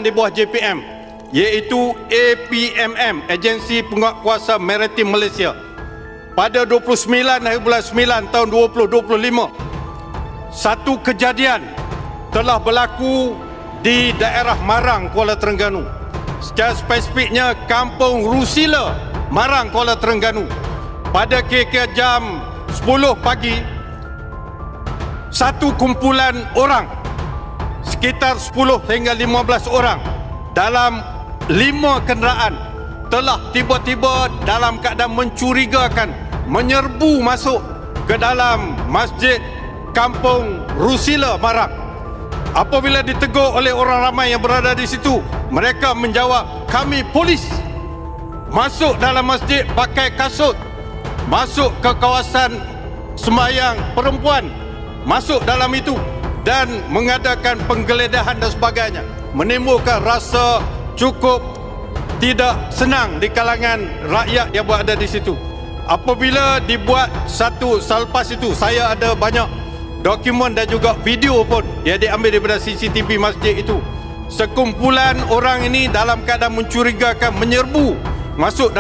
di bawah JPM, iaitu APMM, Agensi Penguatkuasa Maritim Malaysia. Pada 29 hari bulan 9 tahun 2025, satu kejadian telah berlaku di daerah Marang, Kuala Terengganu. Secara spesifiknya Kampung Rusila, Marang, Kuala Terengganu. Pada kira-kira jam 10 pagi, satu kumpulan orang, sekitar 10 hingga 15 orang dalam 5 kenderaan telah tiba-tiba dalam keadaan mencurigakan menyerbu masuk ke dalam masjid Kampung Rusila, Marang. Apabila ditegur oleh orang ramai yang berada di situ, mereka menjawab, "Kami polis." Masuk dalam masjid pakai kasut, masuk ke kawasan sembahyang perempuan, masuk dalam itu dan mengadakan penggeledahan dan sebagainya, menimbulkan rasa cukup tidak senang di kalangan rakyat yang berada di situ. Apabila dibuat satu selepas itu, saya ada banyak dokumen dan juga video pun yang diambil daripada CCTV masjid itu. Sekumpulan orang ini dalam keadaan mencurigakan menyerbu masuk